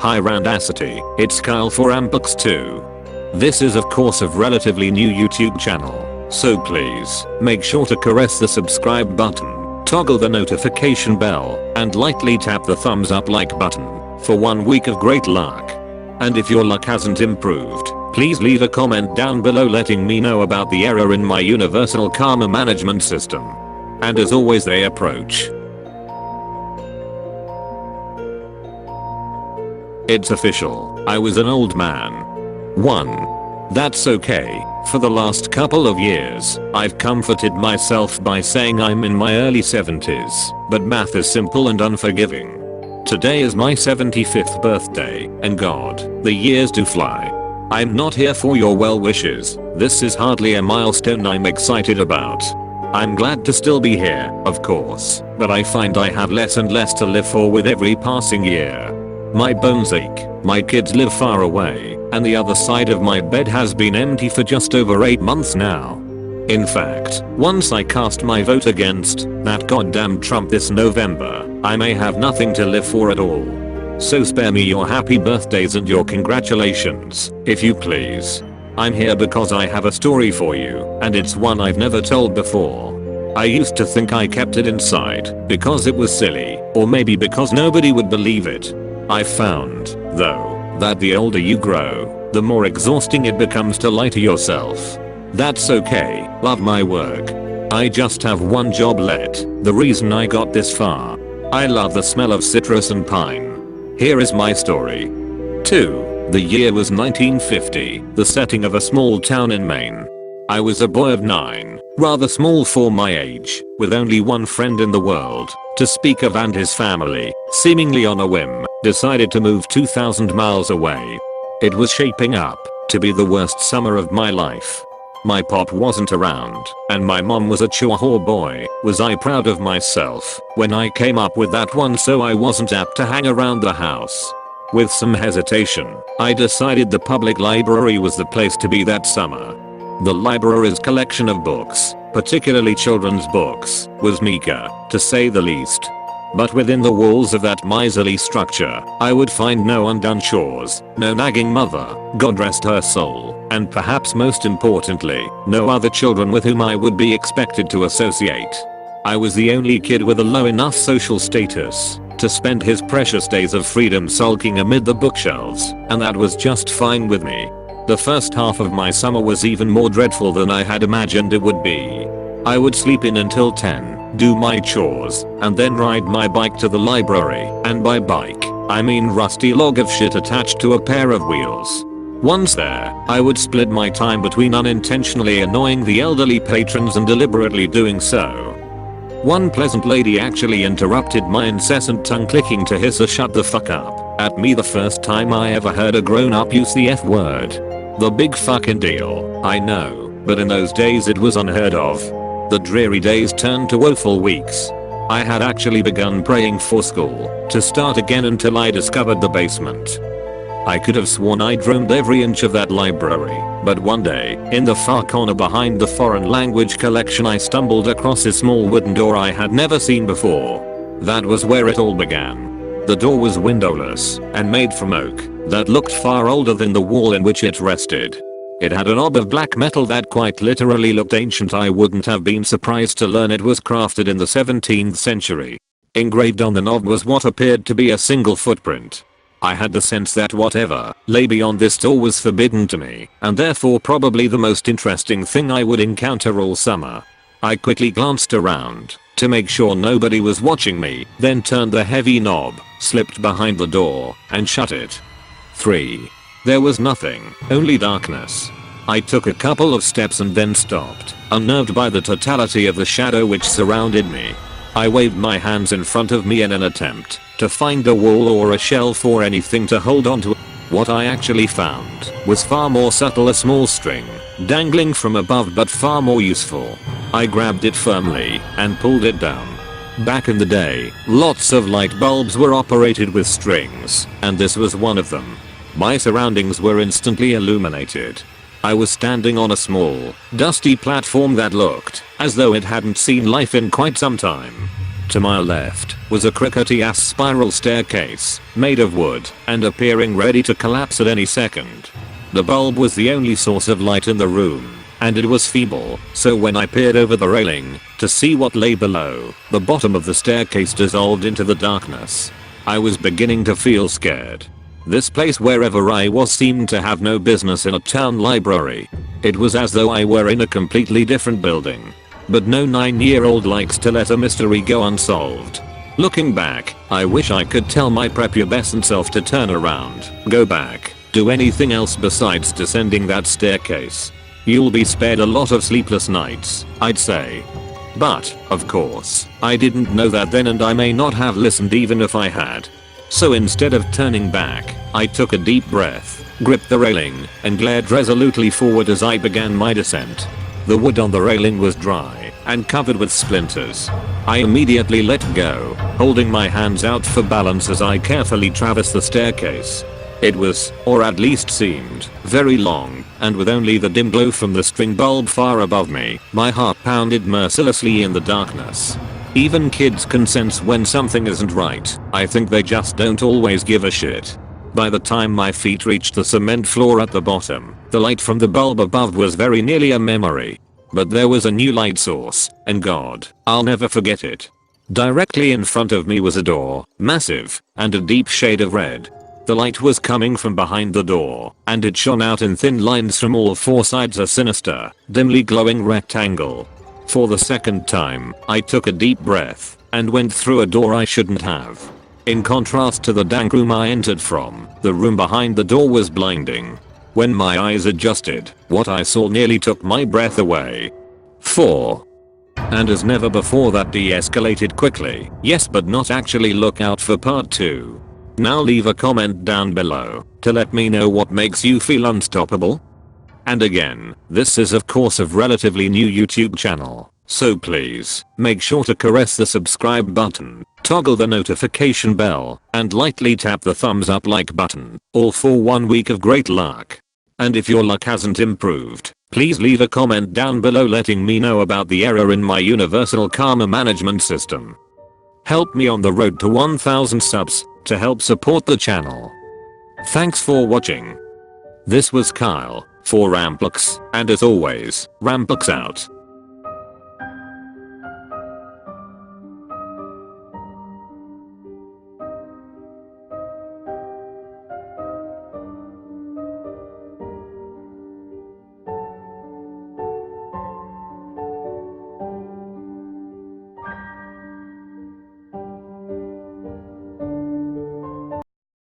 Hi Randacity, it's Kyle for Ambux 2. This is of course a relatively new YouTube channel, so please make sure to caress the subscribe button, toggle the notification bell, and lightly tap the thumbs up like button for 1 week of great luck. And if your luck hasn't improved, please leave a comment down below letting me know about the error in my universal karma management system. And as always they approach. It's official, I was an old man. 1. That's okay, for the last couple of years, I've comforted myself by saying I'm in my early 70s, but math is simple and unforgiving. Today is my 75th birthday, and God, the years do fly. I'm not here for your well wishes, this is hardly a milestone I'm excited about. I'm glad to still be here, of course, but I find I have less and less to live for with every passing year. My bones ache, my kids live far away, and the other side of my bed has been empty for just over 8 months now. In fact, once I cast my vote against that goddamn Trump this November, I may have nothing to live for at all. So spare me your happy birthdays and your congratulations, if you please. I'm here because I have a story for you, and it's one I've never told before. I used to think I kept it inside because it was silly, or maybe because nobody would believe it. I've found, though, that the older you grow, the more exhausting it becomes to lie to yourself. That's okay, love my work. I just have one job the reason I got this far. I love the smell of citrus and pine. Here is my story. 2. The year was 1950, the setting of a small town in Maine. I was a boy of 9, rather small for my age, with only one friend in the world to speak of, and his family, seemingly on a whim, decided to move 2,000 miles away. It was shaping up to be the worst summer of my life. My pop wasn't around, and my mom was a chore boy. Was I proud of myself when I came up with that one, so I wasn't apt to hang around the house. With some hesitation, I decided the public library was the place to be that summer. The library's collection of books, particularly children's books, was meager, to say the least. But within the walls of that miserly structure, I would find no undone chores, no nagging mother, God rest her soul, and perhaps most importantly, no other children with whom I would be expected to associate. I was the only kid with a low enough social status to spend his precious days of freedom sulking amid the bookshelves, and that was just fine with me. The first half of my summer was even more dreadful than I had imagined it would be. I would sleep in until 10, do my chores, and then ride my bike to the library, and by bike, I mean rusty log of shit attached to a pair of wheels. Once there, I would split my time between unintentionally annoying the elderly patrons and deliberately doing so. One pleasant lady actually interrupted my incessant tongue clicking to hiss a "shut the fuck up" at me the first time I ever heard a grown-up use the F word. The big fucking deal, I know, but in those days it was unheard of. The dreary days turned to woeful weeks. I had actually begun praying for school to start again until I discovered the basement. I could have sworn I'd roamed every inch of that library, but one day, in the far corner behind the foreign language collection, I stumbled across a small wooden door I had never seen before. That was where it all began. The door was windowless and made from oak that looked far older than the wall in which it rested. It had a knob of black metal that quite literally looked ancient. I wouldn't have been surprised to learn it was crafted in the 17th century. Engraved on the knob was what appeared to be a single footprint. I had the sense that whatever lay beyond this door was forbidden to me, and therefore probably the most interesting thing I would encounter all summer. I quickly glanced around to make sure nobody was watching me, then turned the heavy knob, slipped behind the door, and shut it. 3. There was nothing, only darkness. I took a couple of steps and then stopped, unnerved by the totality of the shadow which surrounded me. I waved my hands in front of me in an attempt to find a wall or a shelf or anything to hold onto. What I actually found was far more subtle, a small string dangling from above, but far more useful. I grabbed it firmly and pulled it down. Back in the day, lots of light bulbs were operated with strings, and this was one of them. My surroundings were instantly illuminated. I was standing on a small, dusty platform that looked as though it hadn't seen life in quite some time. To my left was a crickety ass spiral staircase made of wood and appearing ready to collapse at any second. The bulb was the only source of light in the room, and it was feeble, so when I peered over the railing to see what lay below, the bottom of the staircase dissolved into the darkness. I was beginning to feel scared. This place, wherever I was, seemed to have no business in a town library. It was as though I were in a completely different building. But no 9-year-old likes to let a mystery go unsolved. Looking back, I wish I could tell my prepubescent self to turn around, go back, do anything else besides descending that staircase. You'll be spared a lot of sleepless nights, I'd say. But, of course, I didn't know that then, and I may not have listened even if I had. So instead of turning back, I took a deep breath, gripped the railing, and glared resolutely forward as I began my descent. The wood on the railing was dry and covered with splinters. I immediately let go, holding my hands out for balance as I carefully traversed the staircase. It was, or at least seemed, very long, and with only the dim glow from the string bulb far above me, my heart pounded mercilessly in the darkness. Even kids can sense when something isn't right. I think they just don't always give a shit. By the time my feet reached the cement floor at the bottom, the light from the bulb above was very nearly a memory. But there was a new light source, and God, I'll never forget it. Directly in front of me was a door, massive, and a deep shade of red. The light was coming from behind the door, and it shone out in thin lines from all four sides, a sinister, dimly glowing rectangle. For the second time, I took a deep breath, and went through a door I shouldn't have. In contrast to the dank room I entered from, the room behind the door was blinding. When my eyes adjusted, what I saw nearly took my breath away. 4. And as never before, that de-escalated quickly. Yes, but not actually. Look out for part 2. Now leave a comment down below to let me know what makes you feel unstoppable. And again, this is of course a relatively new YouTube channel, so please make sure to caress the subscribe button, toggle the notification bell, and lightly tap the thumbs up like button, all for 1 week of great luck. And if your luck hasn't improved, please leave a comment down below letting me know about the error in my universal karma management system. Help me on the road to 1000 subs to help support the channel. Thanks for watching. This was Kyle for Ramplux, and as always, Ramplux out.